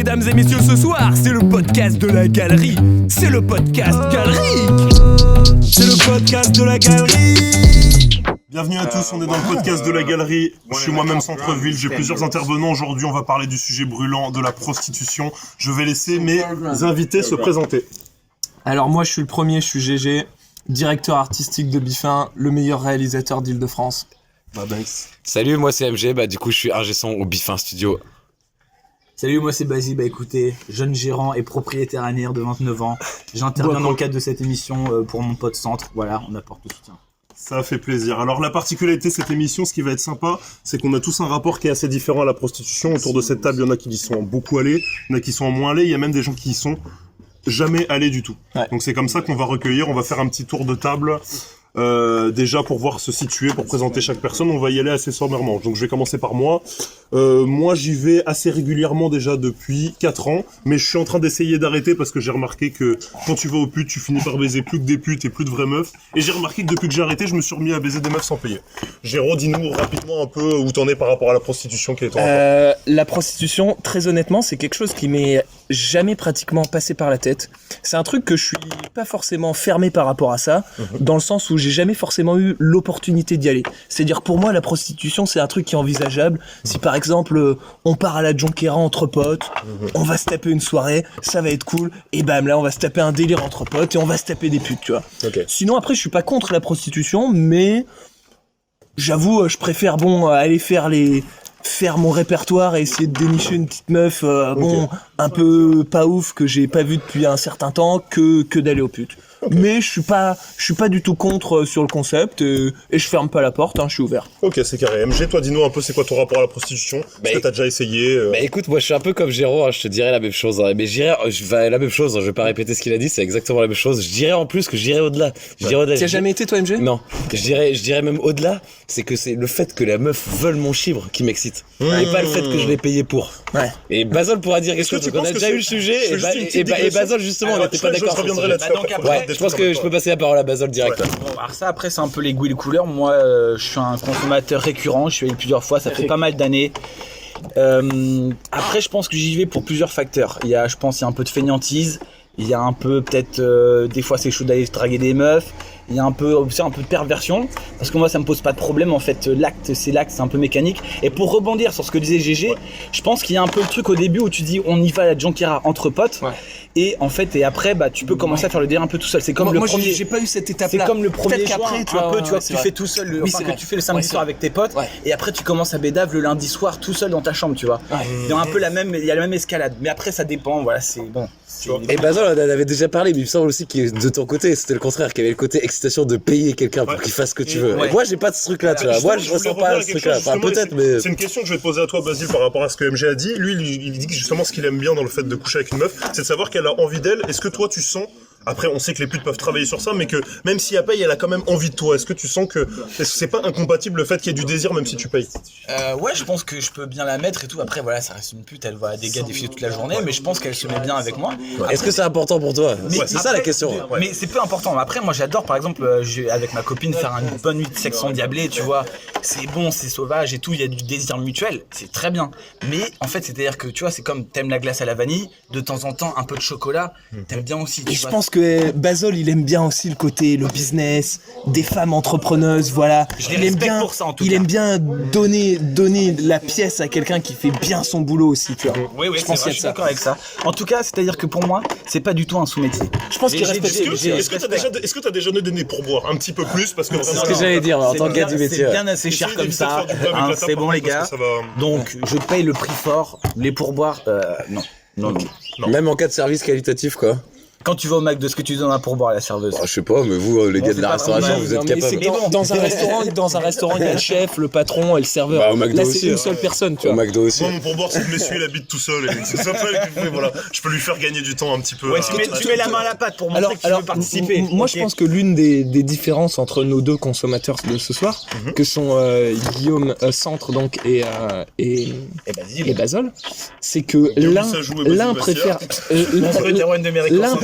Mesdames et messieurs, ce soir, c'est le podcast de la galerie. C'est le podcast galerique. C'est le podcast de la galerie. Bienvenue à tous, on est dans le podcast de la galerie. Je suis moi-même centre-ville, j'ai plusieurs intervenants. Aujourd'hui, on va parler du sujet brûlant de la prostitution. Je vais laisser mes invités se présenter. Alors moi, je suis le premier, je suis GG, directeur artistique de Bifin, le meilleur réalisateur d'Île-de-France. Salut, moi c'est MG, du coup je suis ingé son au Bifin Studio. Salut, moi c'est Basile, écoutez, jeune gérant et propriétaire annuaire de 29 ans. J'interviens dans le cadre de cette émission pour mon pote Centre, voilà, on apporte le soutien. Ça fait plaisir. Alors la particularité de cette émission, ce qui va être sympa, c'est qu'on a tous un rapport qui est assez différent à la prostitution. Autour de cette table, il y en a qui y sont beaucoup allés, il y en a qui sont moins allés, il y a même des gens qui y sont jamais allés du tout. Ouais. Donc c'est comme ça qu'on va recueillir, on va faire un petit tour de table. Déjà pour voir se situer, pour présenter chaque personne, on va y aller assez sommairement. Donc je vais commencer par moi. Moi j'y vais assez régulièrement déjà depuis 4 ans, mais je suis en train d'essayer d'arrêter parce que j'ai remarqué que quand tu vas aux putes, tu finis par baiser plus que des putes et plus de vraies meufs. Et j'ai remarqué que depuis que j'ai arrêté, je me suis remis à baiser des meufs sans payer. Géraud, dis-nous rapidement un peu où t'en es par rapport à la prostitution, quel est ton rapport ? La prostitution, très honnêtement, c'est quelque chose qui m'est jamais pratiquement passé par la tête. C'est un truc que je suis pas forcément fermé par rapport à ça, dans le sens où j'ai jamais forcément eu l'opportunité d'y aller. C'est-à-dire pour moi la prostitution c'est un truc qui est envisageable. Si par exemple on part à la Jonquera entre potes, on va se taper une soirée, ça va être cool, et bam là on va se taper un délire entre potes et on va se taper des putes, tu vois. Okay. Sinon après je suis pas contre la prostitution, mais j'avoue je préfère aller faire mon répertoire et essayer de dénicher une petite meuf un peu pas ouf que j'ai pas vu depuis un certain temps que d'aller aux putes. Okay. Mais je suis pas du tout contre sur le concept et je ferme pas la porte, je suis ouvert. Ok, c'est carré. MG, toi dis-nous un peu c'est quoi ton rapport à la prostitution ? Est-ce que t'as déjà essayé écoute, moi je suis un peu comme Géraud, je te dirais la même chose, mais je vais la même chose, je vais pas répéter ce qu'il a dit, c'est exactement la même chose. Je dirais en plus que je dirais au-delà. T'as jamais été toi MG ? Non, je dirais même au-delà, c'est que c'est le fait que la meuf veuille mon chibre qui m'excite, et pas le fait que je l'ai payé pour. Ouais. Et Basile pourra dire quelque chose, donc on a déjà eu le sujet, et Basile justement on n'était pas d'accord sur ça. Je pense que je peux passer la parole à Basile direct. Ouais. Bon, alors ça après c'est un peu les goûts et les couleurs. Moi je suis un consommateur récurrent, je suis allé plusieurs fois, ça fait pas mal d'années. Après je pense que j'y vais pour plusieurs facteurs. Il y a un peu de fainéantise, il y a un peu peut-être des fois c'est chaud d'aller draguer des meufs. Il y a un peu de perversion, parce que moi ça me pose pas de problème en fait, l'acte c'est un peu mécanique. Et pour rebondir sur ce que disait GG, je pense qu'il y a un peu le truc au début où tu dis on y va à la Jonquera entre potes, et en fait et après tu peux commencer à faire le délire un peu tout seul. C'est comme moi, premier. J'ai pas eu cette étape là. C'est comme le premier jour, tu vois que tu vrai. fais tout seul, que tu fais le samedi soir avec tes potes, et après tu commences à bédave le lundi soir tout seul dans ta chambre, tu vois. Il y a un peu il y a la même escalade, mais après ça dépend, voilà c'est bon. Et Basile on en avait déjà parlé, mais il me semble aussi que de ton côté c'était le contraire, qu'il y avait le côté excitation de payer quelqu'un pour qu'il fasse ce que tu veux. Et moi j'ai pas de ce truc là, tu vois. Moi je ressens pas ce truc là. Enfin peut-être, mais c'est une question que je vais te poser à toi Basile par rapport à ce que MG a dit. Lui il dit que justement ce qu'il aime bien dans le fait de coucher avec une meuf, c'est de savoir qu'elle a envie d'elle. Est-ce que toi tu sens, après on sait que les putes peuvent travailler sur ça, mais que même s'il y a paye, elle a quand même envie de toi. Est-ce que tu sens que c'est pas incompatible le fait qu'il y ait du désir même si tu payes ? Ouais, je pense que je peux bien la mettre et tout. Après voilà, ça reste une pute, elle voit des gars défiler toute la journée, mais je pense qu'elle se met bien avec moi. Après, est-ce que c'est important pour toi ? C'est ça la question. Mais c'est peu important. Après moi j'adore par exemple avec ma copine faire une bonne nuit de sexe endiablé, tu vois. C'est bon, c'est sauvage et tout, il y a du désir mutuel, c'est très bien. Mais en fait, c'est-à-dire que tu vois, c'est comme t'aimes la glace à la vanille, de temps en temps un peu de chocolat, t'aimes bien aussi. Et je pense que Basile, il aime bien aussi le business, des femmes entrepreneuses, voilà. Il aime bien pour ça en tout cas. Il aime bien donner la pièce à quelqu'un qui fait bien son boulot aussi, tu vois. Oui, je suis d'accord avec ça. En tout cas, c'est-à-dire que pour moi, c'est pas du tout un sous-métier. Je pense qu'il respecte. Est-ce que t'as déjà donné des pourboires un petit peu plus parce que c'est ce que j'allais dire en tant que gars du métier. C'est bien assez cher comme ça. C'est bon les gars. Donc je paye le prix fort, les pourboires non. Même en cas de service qualitatif quoi. Quand tu vas au McDo, est-ce que tu donnes un pourboire à la serveuse ? Je sais pas, mais vous, les gars de la restauration, vous êtes capables. Dans un restaurant, il y a le chef, le patron et le serveur. Au McDo là, aussi, c'est une seule personne, tu vois. Au McDo aussi. Moi, mon pourboire, c'est que monsieur, il habite tout seul. Et c'est sympa, voilà. Je peux lui faire gagner du temps un petit peu. Ouais, tu mets la main à la pâte pour montrer que tu veux participer. Moi, je pense que l'une des différences entre nos deux consommateurs de ce soir, que sont Guillaume Centre donc et Basile, c'est que l'un préfère.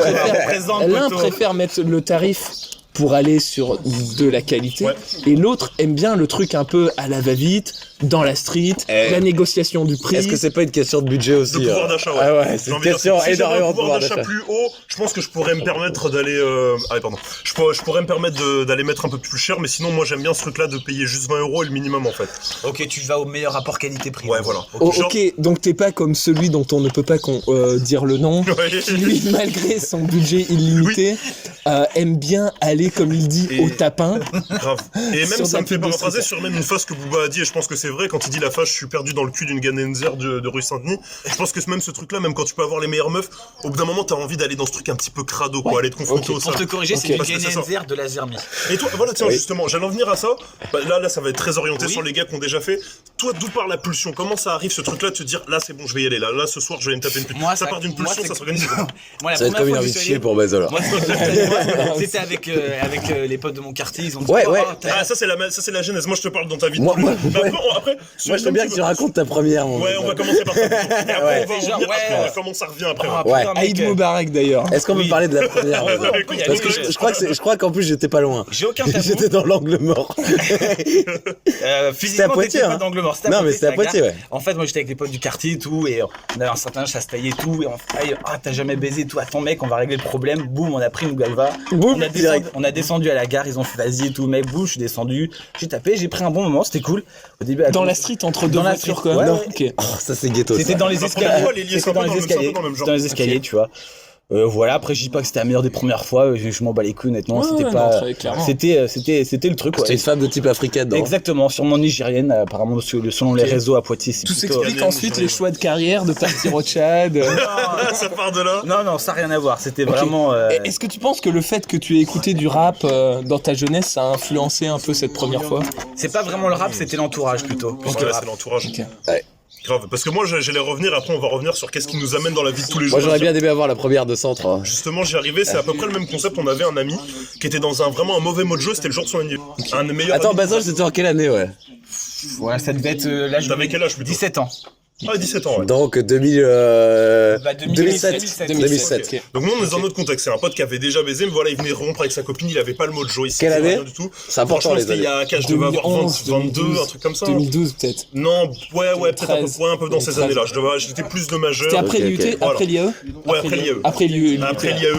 L'un préfère mettre le tarif pour aller sur de la qualité, et l'autre aime bien le truc un peu à la va-vite, dans la street, la négociation du prix. Est-ce que c'est pas une question de budget aussi? De pouvoir d'achat, ouais. Ah ouais, c'est une question énormément de pouvoir d'achat. Plus haut, je pense que je pourrais me permettre d'aller... Je pourrais me permettre d'aller mettre un peu plus cher, mais sinon, moi, j'aime bien ce truc-là de payer juste 20 € et le minimum, en fait. Ok, tu vas au meilleur rapport qualité-prix. Ouais, voilà. Ok, donc t'es pas comme celui dont on ne peut pas dire le nom, qui lui, malgré son budget illimité, aime bien aller, comme il dit, au tapin. Grave. Et même, ça me fait paraphraser sur même une phase que Booba a dit, et je pense que c'est vrai, quand il dit la phase, je suis perdu dans le cul d'une Ganenzer de rue Saint-Denis. Je pense que même ce truc-là, même quand tu peux avoir les meilleures meufs, au bout d'un moment, t'as envie d'aller dans ce truc un petit peu crado, quoi, aller te confronter au ça. Pour te corriger, c'est une Ganenzer de la Zermie. Et toi, voilà, tiens, justement, j'allais en venir à ça. Là, ça va être très orienté sur les gars qui ont déjà fait. Toi, d'où part la pulsion? Comment ça arrive, ce truc-là, de te dire, là, c'est bon, je vais y aller, là, ce soir, je vais aller me taper une pute. Ça part d'une pulsion, ça s'organise. Ça va être comme une envie de chier pour Bazol. C'était avec les potes de mon quartier, ils ont dit ah, ça c'est la genèse. Moi je te parle dans ta vie de moi, après, moi j'aime bien que tu racontes ta première. Ouais, on va commencer par ça. Et après on va comment ça revient après. Ouais. Aïd Moubarak d'ailleurs. Est-ce qu'on peut parler de la première? Parce que je crois qu'en plus j'étais pas loin. J'ai aucun tabou. J'étais dans l'angle mort. C'était à Poitiers, pas d'angle mort. Non mais c'était à Poitiers, ouais. En fait, moi j'étais avec les potes du quartier et tout, et on avait un certain âge, ça se taillait et tout, et on fait t'as jamais baisé et tout, attends mec, on va régler le problème. Boum, on a pris une galva. On a descendu à la gare, ils ont fait vas-y et tout, mec, boum, je suis descendu, j'ai tapé, j'ai pris un bon moment, c'était cool. Au début, dans la street entre deux voitures, quoi. Ouais, non, ok. Oh, ça c'est ghetto. C'était dans les escaliers. C'était dans les escaliers, tu vois. Voilà, après je dis pas que c'était la meilleure des premières fois, je m'en bats les couilles honnêtement, c'était pas c'était le truc. C'était une femme de type africaine, non? Exactement, sûrement nigérienne, apparemment selon les réseaux à Poitiers. Tout s'explique ensuite les choix de carrière, de partir au Tchad. Ça part de là. Non, ça n'a rien à voir, c'était vraiment... Est-ce que tu penses que le fait que tu aies écouté du rap dans ta jeunesse, ça a influencé un peu cette première fois? C'est pas vraiment le rap, c'était l'entourage plutôt. C'est l'entourage. Ouais. Grave, parce que moi j'allais revenir, après on va revenir sur qu'est-ce qui nous amène dans la vie de tous les jours. Moi j'aurais bien aimé avoir la première de centre. Justement j'y arrivais, c'est à peu près le même concept, on avait un ami qui était dans vraiment un mauvais mojo, c'était le jour de son anniversaire. Attends, Bazol, c'était en quelle année, ouais? Ouais, ça devait être l'âge. T'avais quel âge plutôt? 17 ans. Ah, 17 ans, ouais. Donc 2007. Okay. Donc nous on est dans un autre contexte, c'est un pote qui avait déjà baisé, mais voilà, il venait rompre avec sa copine, il avait pas le mojo, il quelle année? Rien du tout. C'est important les années. Il y a je devais avoir 22, un truc comme ça. 2012 peut-être. Non, ouais, peut-être un peu dans ces années-là. J'étais plus de majeur. C'était après l'IUT, après l'IAE? Ouais, après l'IAE. Après l'IAE,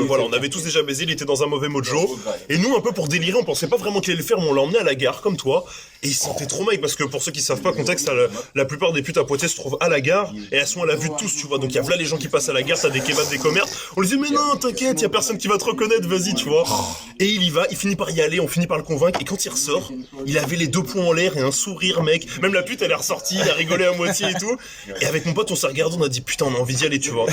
voilà, on avait tous déjà baisé, il était dans un mauvais mojo. Et nous, un peu pour délirer, on pensait pas vraiment qu'il allait le faire, mais on l'a emmené à la gare, comme toi. Et il se sentait trop mec, parce que pour ceux qui savent pas, contexte, la plupart des putes à Poitiers se trouvent à la gare, et elles sont à la vue de tous, tu vois. Donc il y a là les gens qui passent à la gare, t'as des kebabs, des commerces. On lui dit, mais non, t'inquiète, y a personne qui va te reconnaître, vas-y, tu vois. Et il y va, il finit par y aller, on finit par le convaincre, et quand il ressort, il avait les deux poings en l'air et un sourire, mec. Même la pute, elle est ressortie, il a rigolé à moitié et tout. Et avec mon pote, on s'est regardé, on a dit, putain, on a envie d'y aller, tu vois.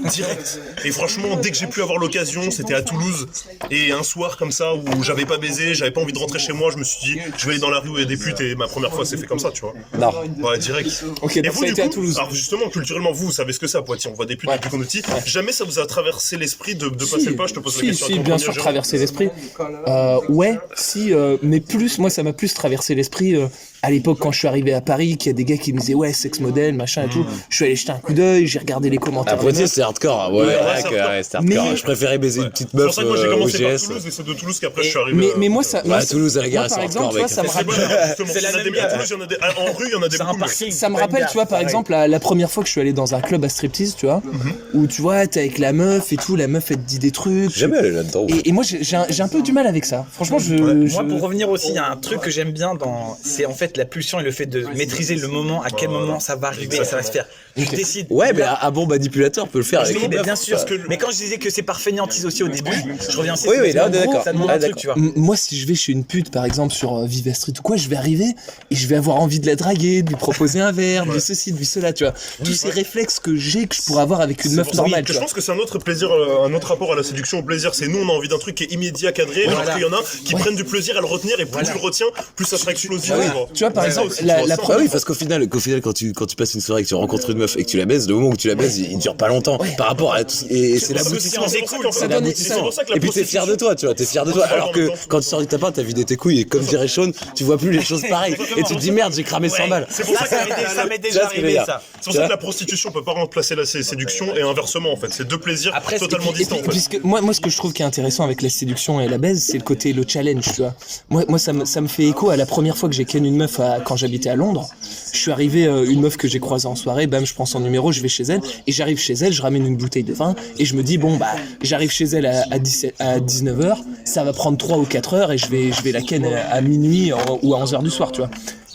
Direct. Et franchement, dès que j'ai pu avoir l'occasion, c'était à Toulouse. Et un soir comme ça, où j'avais pas baisé, j'avais pas envie de rentrer chez moi, je me suis dit, je vais aller dans la rue où il y a des putes, et ma première fois, c'est fait comme ça, tu vois. Non. Ouais, direct. Ok, donc ça a été à Toulouse. Alors justement, culturellement, vous savez ce que c'est à Poitiers, on voit des putes depuis qu'on est petit. Jamais ça vous a traversé l'esprit de passer le pas, je te pose la question. Si, bien sûr, traverser l'esprit. Mais plus, moi, ça m'a plus traversé l'esprit à l'époque quand je suis arrivé à Paris, qu'il y a des gars qui me disaient ouais, sex modèle, machin et tout. Je suis allé jeter un coup d'œil, j'ai regardé les commentaires. À Poitiers, c'est hardcore. Ouais, c'est hardcore. Mais... Je préférais baiser une petite meuf. C'est pour ça que moi j'ai commencé par Toulouse et c'est de Toulouse qu'après je suis arrivé. Mais moi, ça. À Toulouse, à la gare, c'est hardcore, mec. Ça me rappelle. C'est la même à Toulouse, en rue, il y en a des beaucoup. Ça me rappelle, tu vois, par exemple, la première fois que je suis allé dans un club à striptease, tu vois, où tu vois, t'es avec la meuf et tout, la meuf elle te dit des trucs. Jamais allé là-dedans. Et moi, j'ai un peu du mal avec ça. Franchement, Moi, pour revenir aussi, il y a un truc que j'aime bien c'est en fait la pulsion et le fait de maîtriser le moment, à quel moment ça va arriver, ça va se faire. Je décide. Ouais, mais un bon manipulateur peut le faire avec mais bien sûr. Mais quand je disais que c'est par fainéantise aussi au début, je reviens aussi. Oui, là, on est d'accord. Ça demande un truc, tu vois. Moi, si je vais chez une pute, par exemple, sur Viva Street ou quoi, je vais arriver et je vais avoir envie de la draguer, de lui proposer un verre, de ceci, de lui cela, tu vois. Tous ces réflexes que j'ai, que je pourrais avoir avec une meuf normale. Je pense que c'est un autre plaisir, un autre rapport à la séduction, au plaisir. C'est nous, on a envie d'un truc qui est immédiat, cadré, alors qu'il y en a qui prennent du plaisir à le retenir et plus tu le retiens, plus ça sera explosif. Tu vois, par Ouais, exemple, aussi, la tu ressens. Ah première oui, parce qu'au final, quand tu passes une soirée, que tu rencontres une meuf et que tu la baises, le moment où tu la baises, il dure pas longtemps. Par rapport à tout, et c'est l'aboutissement. C'est ça donne- pour ça que la Et puis t'es fier de toi, tu vois, t'es fier de toi. Alors que quand tu sors du tapin, t'as vidé tes couilles et comme dirait Sean, tu vois plus les choses pareilles. Et tu te dis merde, j'ai cramé 100 balles. C'est pour ça que Ça m'est Tu déjà vois ce que je veux arrivé, dire. ça. C'est pour ça que la prostitution peut pas remplacer la séduction et inversement en fait. C'est deux plaisirs Après, totalement Et distants. puis, En fait. puisque moi, ce que je trouve qui est intéressant avec la séduction et la baise, c'est le challenge, tu vois. Moi, ça me fait écho à la première fois que j'ai ken une meuf quand j'habitais à Londres. Je suis arrivé, une meuf que j'ai croisée en soirée, bam, je prends son numéro, je vais chez elle, et j'arrive chez elle, je ramène une bouteille de vin, et je me dis, bon, bah, j'arrive chez elle à 19h, ça va prendre 3 ou 4 heures, et je vais la ken à minuit ou à 11h du soir, tu vois.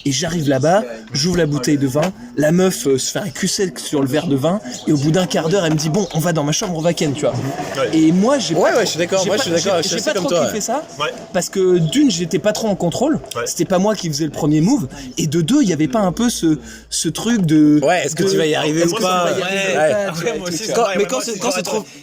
Et j'arrive là-bas, j'ouvre la bouteille de vin, la meuf se fait un cul sec sur le verre de vin, et au bout d'un quart d'heure, elle me dit bon, on va dans ma chambre, on va ken, tu vois. Ouais. Et moi, j'ai Ouais, pas- ouais, je suis d'accord, j'ai moi, pas- je suis d'accord, je j'ai suis pas assez comme trop toi, kiffé ça, Ouais. parce que d'une, j'étais pas trop en contrôle, Ouais. c'était pas moi qui faisais le premier move, et de deux, il y avait pas un peu ce truc de. Ouais, est-ce que tu vas y arriver ou Moi, pas? ça va y arriver Ouais. ou pas, tu Après, vois, moi et aussi, tout, c'est tu vois. pareil, Mais moi,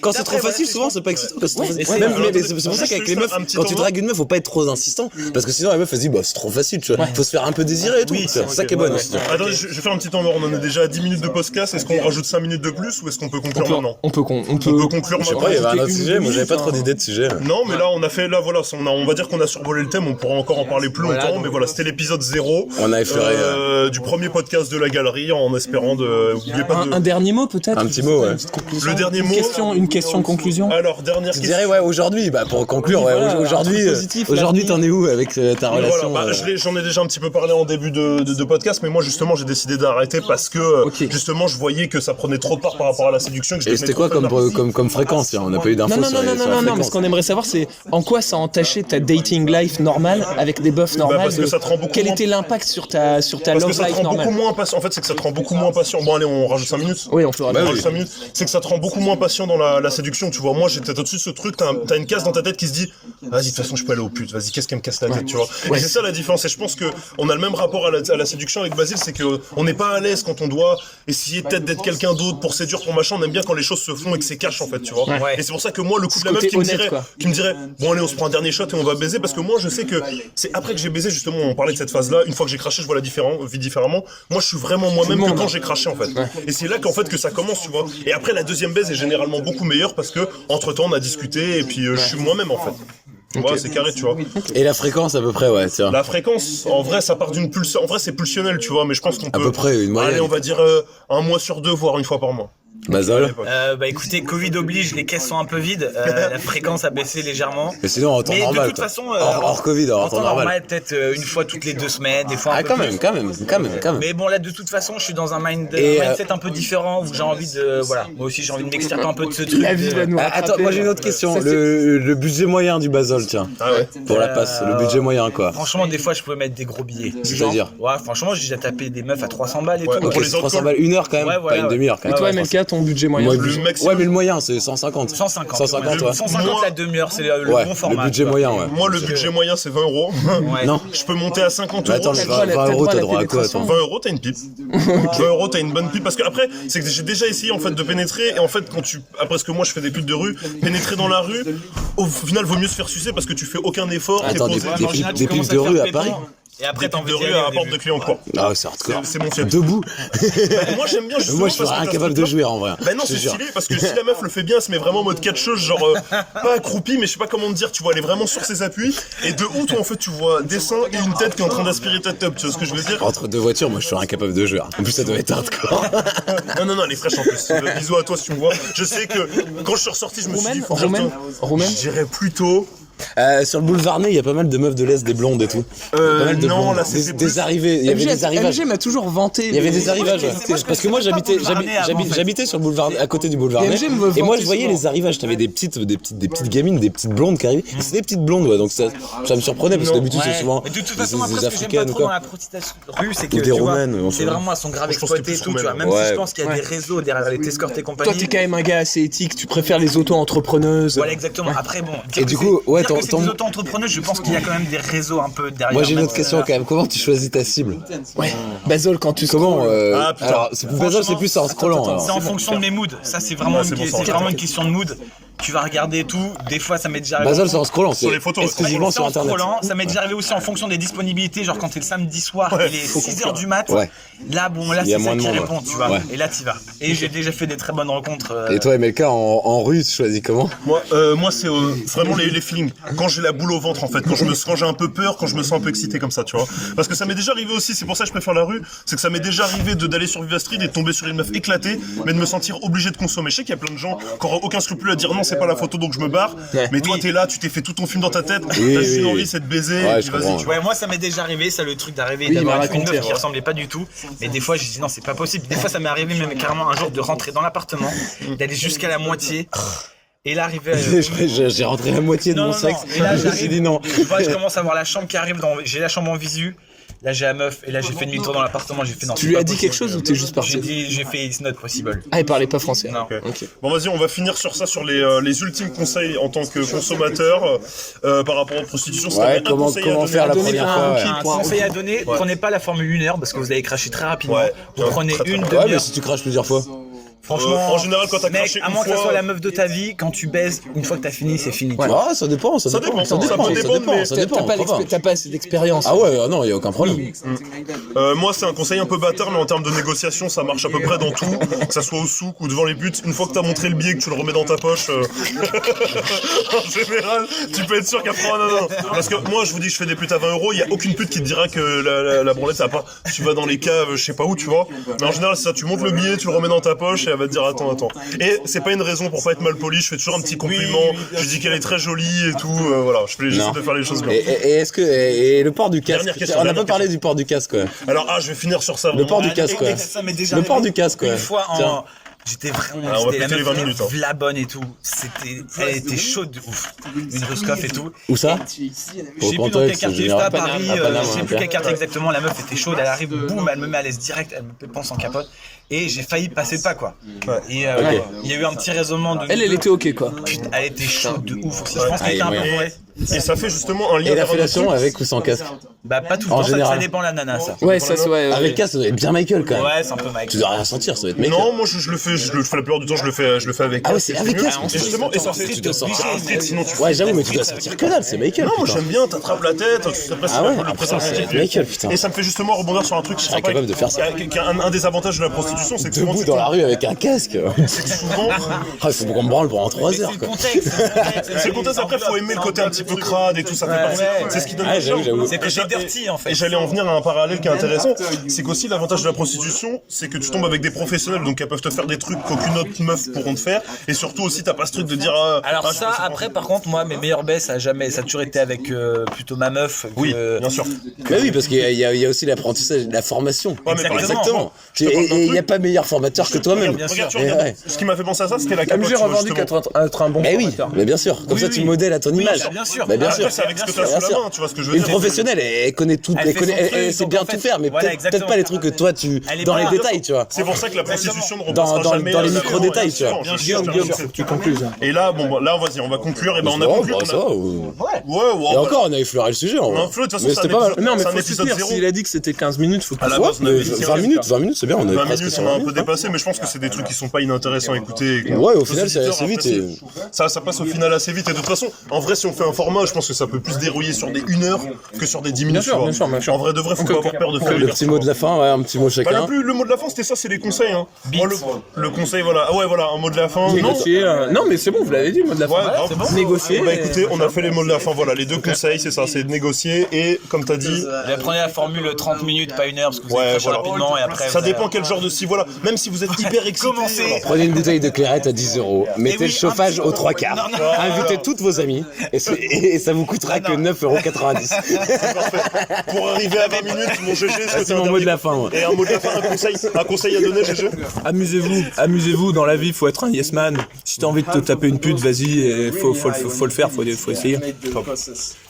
quand c'est trop facile, souvent c'est pas excitant. Quand c'est trop facile. Ouais, Même, ouais, mais c'est pour ça qu'avec les meufs, un petit quand tu temps, dragues une meuf, faut pas être trop insistant. Parce que sinon la meuf elle se dit bah c'est trop facile, tu vois. Faut se faire un peu désirer et tout. C'est ça qui est bon aussi. Attends, je vais faire un petit temps mort. On en est déjà à 10 minutes de podcast. Est-ce qu'on rajoute 5 minutes de plus ou est-ce qu'on peut conclure maintenant On peut On peut conclure Je sais maintenant. pas, il y avait un autre Une sujet, moi j'avais minute, pas trop hein. d'idées de sujet. Non, mais là, on a fait, là, voilà, on va dire qu'on a survolé le thème, on pourra encore en parler plus longtemps, mais voilà, c'était l'épisode 0. On a effleuré, du premier podcast de la galerie, en espérant de, oubliez pas de, Un dernier mot peut-être. Un petit mot, ouais. le dernier mot. Une question conclusion. Alors, dernière Tu question. dirais ouais aujourd'hui, bah pour conclure, ouais, voilà, aujourd'hui, un truc positif, aujourd'hui l'avenir. t'en es où avec ta relation Voilà, j'en ai déjà un petit peu parlé en début de podcast, mais moi justement j'ai décidé d'arrêter parce que Ok. justement je voyais que ça prenait trop de part par rapport à la séduction. Que je Et devenais c'était trop quoi fan comme fréquence hein? On n'a pas eu d'infos Non, sur la non, mais fréquence. ce qu'on aimerait savoir, c'est en quoi ça a entaché ta dating life normale avec des buffs normales. parce que ça te rend beaucoup Quel moins- était l'impact sur ta Parce que love ça te life rend beaucoup normale? moins patient. En fait, c'est que ça te rend beaucoup moins patient. Bon, allez, on rajoute 5 minutes. Oui, on peut On rajouter. rajoute 5 minutes. C'est que ça te rend beaucoup moins patient dans la séduction. Tu vois, moi, j'étais au-dessus de ce truc. T'as une case dans ta tête qui se dit, vas-y, de toute façon, je peux aller au pute. Vas-y, qu'est-ce qu'elle me casse la tête, tu vois. Et c'est ça la différence. Et je pense que on a le même rapport à la séduction avec Basile, c'est que on n'est pas à l'aise quand on doit essayer peut-être d'être quelqu'un d'autre pour séduire, pour machin. On aime bien quand les choses se font et que c'est cash, en fait, tu vois. Ouais. Et c'est pour ça que moi, le coup de la meuf côté qui me honnête, dirait, quoi. bon, allez, on se prend un dernier shot et on va baiser, parce que moi, je sais que c'est après que j'ai baisé, justement, on parlait de cette phase-là. Une fois que j'ai craché, je vois la vie différemment. Moi, je suis vraiment moi-même que quand j'ai craché, en fait. Et c'est là qu'en fait que ça commence, tu vois. Et après, la deuxième baise est généralement beaucoup meilleure parce que entre temps, on a discuté et puis je suis moi-même, en fait. Ouais, c'est carré, tu vois. Et la fréquence à peu près, ouais, tiens. La fréquence, en vrai, ça part d'une pulsion. En vrai, c'est pulsionnel, tu vois, mais je pense qu'on peut. À peu près, une moyenne. Allez, on va dire un mois sur deux, voire une fois par mois. Basol. Bah écoutez, Covid oblige, les caisses sont un peu vides, la fréquence a baissé légèrement. Mais sinon en temps Mais normal. de toute quoi. façon, hors Covid, en en temps temps normal. normal, peut-être une fois toutes les 2 semaines, des fois un Ah peu quand plus. même. Mais bon là de toute façon je suis dans un Et, mindset un peu différent où j'ai envie de voilà moi aussi j'ai envie de m'extirper un peu de ce truc. La vie va nous Ah, attends, rattraper. moi j'ai une autre question. Ça, c'est- Le budget moyen du Basol, tiens. Ah ouais. Pour la passe, le budget moyen quoi. Franchement des fois je pouvais mettre des gros billets. C'est-à-dire Ouais franchement j'ai déjà tapé des meufs à 300 balles et Ouais, tout. pour Ok, les c'est autres 300 calls. balles, une heure quand même, Ouais, voilà, pas une demi-heure quand Et même. toi, MLK, ton budget moyen? Moi, Le budget- maximum. ouais, mais le moyen c'est 150. 150. 150, ouais. 150 la demi-heure c'est le Ouais, bon format. le budget quoi. moyen, ouais. Moi, le budget moyen, c'est 20 euros. Ouais. Non. Je peux monter à 50 Mais euros. attends, mais T'as le droit à 20 la- euros, t'as droit à quoi, pénétration. attends 20 euros, t'as une pipe. 20 euros, t'as une bonne pipe. Parce que après, c'est que j'ai déjà essayé en fait de pénétrer. Et en fait, après ce que moi je fais des putes de rue, pénétrer dans la rue, au final, vaut mieux se faire sucer parce que tu fais aucun effort. t'es Attends, posé. des Ouais, mais en général, tu pipes commences de à faire rue à pépon, Paris. Et après t'en de rue à la porte de client quoi. Ah, c'est hardcore. C'est mon fief. Debout. Moi j'aime bien justement. Moi je parce serais que t'as ce incapable de truc-là. jouer en vrai. Bah non, Je te c'est jure. stylé parce que si la meuf le fait bien, elle se met vraiment en mode catcheuse, genre pas accroupie, mais je sais pas comment te dire, tu vois, elle est vraiment sur ses appuis. Et de haut, toi en fait, tu vois des seins et une tête qui est en train d'aspirer ta top, tu vois ce que je veux dire? Entre deux voitures, moi je serais incapable de jouer. En plus, ça doit être hardcore. Non, elle est fraîche en plus. Bisous à toi si tu me vois. Je sais que quand je suis ressorti, je me suis dit, faut que je retourne. Romaine? Je dirais plutôt. Sur le boulevard Ney, il y a pas mal de meufs de l'Est, des blondes et tout. Pas mal de non, blondes. là, c'était des plus- arrivées. Il y avait des arrivages. MG m'a toujours vanté. Il y avait des arrivages. moi, je Parce que moi connaissais j'habitais, pas Boulevard Ney avant, en fait. j'habitais sur le boulevard, à côté du boulevard Et Ney. MG me Et moi vantait je voyais souvent. les arrivages. T'avais des petites gamines, des petites blondes qui arrivaient. Et c'était des petites blondes, ouais. Donc ça me surprenait parce que d'habitude c'est Ouais. souvent Mais de toute des façon, après, ce que j'aime pas africaines ou trop dans quoi. la prostitution rue, c'est que Ou des tu vois, Roumaines, on c'est sait. vraiment, elles sont grave Je pense que exploitées et plus tout, tu vois. Roumaines. Même si Ouais. je pense qu'il y a des réseaux derrière les escortes et compagnie. Toi, t'es quand même un gars assez éthique, tu préfères les auto-entrepreneuses. Voilà, exactement. Après, bon. Et du coup, ouais, dire que c'est ton- des auto-entrepreneurs, je pense qu'il y a quand même des réseaux un peu derrière. Moi j'ai une même, autre question quand même. Comment tu choisis ta cible? Ouais. Basol, quand tu Comment Ah, putain. alors c'est plus Basol, c'est plus en scrollant. C'est alors. en fonction de mes moods. Ça, c'est vraiment, c'est bon, ça, c'est vraiment une question de mood. tu vas regarder tout. Des fois, ça m'est déjà arrivé. Basel, c'est en scrollant, Sur les photos, exclusivement sur internet. Ça m'est déjà arrivé aussi en fonction des disponibilités. Genre, quand t'es le samedi soir, il est 6h du mat. Ouais. Là, Il y a c'est moins ça de qui monde, répond, tu vois. Ouais. Et là, t'y vas. Et j'ai déjà fait des très bonnes rencontres. Et toi, MLK, en rue, tu choisis comment? Moi c'est vraiment les feelings. Quand j'ai la boule au ventre en fait, quand j'ai un peu peur, quand je me sens un peu excité comme ça, tu vois. Parce que ça m'est déjà arrivé aussi, c'est pour ça que je préfère la rue, c'est que ça m'est déjà arrivé d'aller sur Viva Street et de tomber sur une meuf éclatée, mais de me sentir obligé de consommer. Je sais qu'il y a plein de gens qui n'auront aucun scrupule à dire non, c'est pas la photo donc je me barre. Mais toi t'es là, tu t'es fait tout ton film dans ta tête, t'as juste une envie, c'est de baiser, et puis vas-y. Ouais, moi ça m'est déjà arrivé, ça le truc d'arriver Oui, d'avoir il m'a une meuf raconté, qui ressemblait pas du tout. Mais des fois j'ai dit non, c'est pas possible. Des fois ça m'est arrivé même carrément un jour de rentrer dans l'appartement, d'aller jusqu'à la moitié. Et là, arrivé J'ai rentré la moitié de mon sexe. Et là, je me suis dit non. Je commence à voir la chambre qui arrive. J'ai la chambre en visu. Là, j'ai la meuf. Et là, j'ai fait demi-tour dans l'appartement. J'ai fait non. Tu lui as dit quelque chose ou t'es juste parti? J'ai fait it's not possible. Ah, il parlait pas français. Non. Ok. Bon vas-y, on va finir sur ça, sur les ultimes conseils en tant que consommateur par rapport aux prostitutions. Ouais, comment faire la première fois. Ouais. Un conseil à donner, prenez pas la formule 1 heure parce que vous allez cracher très rapidement. Ouais. Vous prenez Très, très une bien. demi-heure. Ouais, mais si tu craches plusieurs fois. Franchement, en général, quand t'as mec, craché à une moins que ça fois- soit la meuf de ta vie, quand tu baises, une fois que t'as fini, c'est fini. Ouais. Ah, ça dépend, ça Ça dépend. dépend, Ça ça dépend, peut ça dépendre, dépend, mais ça dépend. T'as pas assez d'expérience. Ah ouais, non, il y a aucun problème. Moi, c'est un conseil un peu bâtard, mais en termes de négociation, ça marche à peu près dans tout, que ça soit au souk ou devant les putes. Une fois que t'as montré le billet, que tu le remets dans ta poche, en général, tu peux être sûr qu'après, non. Parce que moi, je vous dis, je fais des putes à 20 €, il y a aucune pute qui te dira que la branlette, ça va pas. Tu vas dans les caves, je sais pas où, tu vois. Mais en général, c'est ça, tu montes le billet, tu le remets dans ta poche et elle va te dire attends. Et c'est pas une raison pour pas être mal poli, je fais toujours un petit compliment, je dis qu'elle est très jolie et tout, voilà, j'essaie de faire les choses bien. Et est-ce que et le port du casque? Dernière question, On n'a dernière pas parlé du port du casque, quoi. Alors, je vais finir sur ça. Le port du casque, quoi. Ça m'est déjà Le port arrivé du casque, quoi. Une fois Tiens. j'étais vraiment, Alors, on va c'était la péter les meuf 20 minutes, hein. la bonne et tout. Elle était chaude de ouf. Une Ruskov et tout. Où ça? Je sais plus dans quel quartier j'étais à Paris, Paname, je sais plus ok. quel quartier exactement, la meuf était chaude, elle arrive, boum, elle me met à l'aise direct, elle me pense en capote, et j'ai failli passer le pas quoi. Et il y a eu un petit raisonnement de... Elle était ok quoi. Putain, elle était chaude de ouf aussi, je pense qu'elle était un peu bourrée. Et ça fait justement un lien Et la vers un autre fellation truc. avec ou sans casque? Bah pas tout le En temps, ça général. dépend la nana ça. Ouais, ça c'est ouais. Avec casque, ça doit être bien Michael, quand même. Ouais, c'est un peu Mike. Tu dois rien sentir, ça doit être Michael. Non, moi je le fais la plupart du temps, je le fais avec. Ah ouais, c'est avec mieux. casque. Et justement, et ça fait Tu dois sortir. sinon tu Ouais, j'avoue, mais tu dois sortir que dalle, c'est Michael. Non, moi putain. j'aime bien, t'attrapes la tête, après c'est Ah ouais, un peu le putain, c'est préservatif. Michael, putain. Et ça me fait justement rebondir sur un truc qui serais capable de faire ça. Un des avantages de la prostitution, c'est que souvent Debout tu dans la rue avec un casque. c'est que souvent Ah, il faut qu'on me branle pendant 3 heures, quoi. c'est le contexte, après faut aimer le côté un petit peu crade et tout, ça fait partie. C'est ce qui donne Ouais, le charme. j'avoue. C'est que c'est dirty en fait. Et j'allais en venir à un parallèle qui est intéressant, c'est qu'aussi l'avantage de la prostitution, c'est que tu tombes avec des professionnels, donc elles peuvent te faire des trucs qu'aucune autre meuf pourront te faire, et surtout aussi t'as pas ce truc de dire Alors je ça, sais pas, après par contre, moi, mes meilleures baisses, ça a toujours été avec plutôt ma meuf. oui, bien sûr. Mais oui, parce qu'il y a aussi l'apprentissage, la formation. Ouais, mais par Exactement. je te parle d'un Et il n'y a truc. pas meilleur formateur que toi-même. Bien sûr. Regarde, tu Et regardes. ouais. Ce qui m'a fait penser à ça, c'était la capote. MG tu vois, revendique justement. être un bon Mais oui, formateur. mais bien sûr. Comme ça, tu modèles à ton image. bien sûr. Bah, bien Après, sûr. c'est avec ce que Bien t'as sûr. sous la main, tu vois ce que je veux Une dire. professionnelle, elle connaît tout, Elle fait son truc, elle sait donc bien en fait, tout faire, mais voilà, peut-être pas les trucs que toi Elle est dans pas les là. détails, tu vois. C'est pour ça que la prostitution ne Dans remplacera jamais les la micro-détails, violence, tu vois. bien sûr, Guillaume, bien faut sûr. que tu conclues. Et là, là, vas-y, on va conclure. Et ben, on a Oh, conclu. bah, on a- ça, ouais, Et encore, on a effleuré le sujet, en vrai. Non, Flo, de toute façon, Mais c'est c'était un pas mal. épisode- Non, mais c'est un faut épisode soutenir. zéro. S'il a dit que c'était 15 minutes, faut À la pas. base, on avait dit 20 minutes, c'est bien, on est 20 presque minutes, sur on a 20 un peu minutes. hein. dépassé, mais je pense que c'est des trucs qui sont pas inintéressants à écouter. Ouais, au final, c'est assez vite. Ça passe au final assez vite. Et de toute façon, en vrai, si on fait un format, je pense que ça peut plus dérouiller sur des 1 heure que sur des 10 minutes. sûr, tu vois. bien sûr, bien sûr. En vrai, de vrai, faut Ok, pas ok. avoir peur de faire Le petit mot de la fin, ouais, un petit mot Bah, chacun. le mot de la fin, c'était ça, c'est les conseils. Hein. Moi, le conseil, voilà. Ah ouais, voilà, un mot de la fin. Non, Négocier. Non, mais c'est bon, vous l'avez dit, le mot de la Ouais, fin. grave. C'est bon. Négocier. Bah écoutez, on a fait les mots de la fin. Voilà, les deux conseils, c'est ça, c'est de négocier et, comme t'as dit, Prenez la formule 30 minutes, pas 1 heure, parce que vous Ouais, allez cracher voilà. rapidement et après. ça vous allez- dépend quel genre de si. Voilà, même si vous êtes hyper excité. Commencez. voilà. Prenez une bouteille de clairette à 10 €, mettez oui, le chauffage un aux petit 3 peu. quarts, Non, non. invitez toutes vos amies, et ça vous coûtera que 9,90 €. Pour arriver à 20 minutes, mon GG, est-ce que C'est t'as un mon mot dernier de la fin, ouais. Et un mot de la fin, un conseil à donner, GG. Amusez-vous dans la vie, faut être un yes man. Si t'as envie de te taper une pute, vas-y, et faut le faire, faut essayer.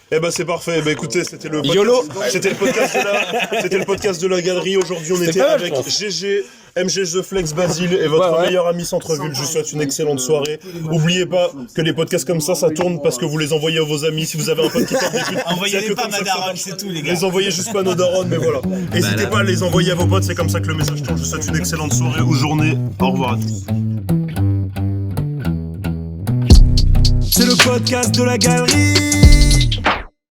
Eh ben c'est parfait. Bah écoutez, c'était le podcast, YOLO. c'était le podcast de la galerie. Aujourd'hui, on était pas mal, avec je pense. GG, MG The Flex, Basile et votre meilleur ami Centre-Ville. Je vous souhaite une excellente soirée. Oubliez pas que les podcasts comme ça tourne parce que vous les envoyez à vos amis. Si vous avez un pote qui tape des putes, Envoyez-les c'est que pas comme ça que Madaron, ça marche. c'est tout, les gars. Les envoyez juste pas à nos darons, mais voilà. N'hésitez pas à les envoyer à vos potes. C'est comme ça que le message tourne. Je vous souhaite une excellente soirée ou journée. Au revoir à tous. C'est le podcast de la galerie.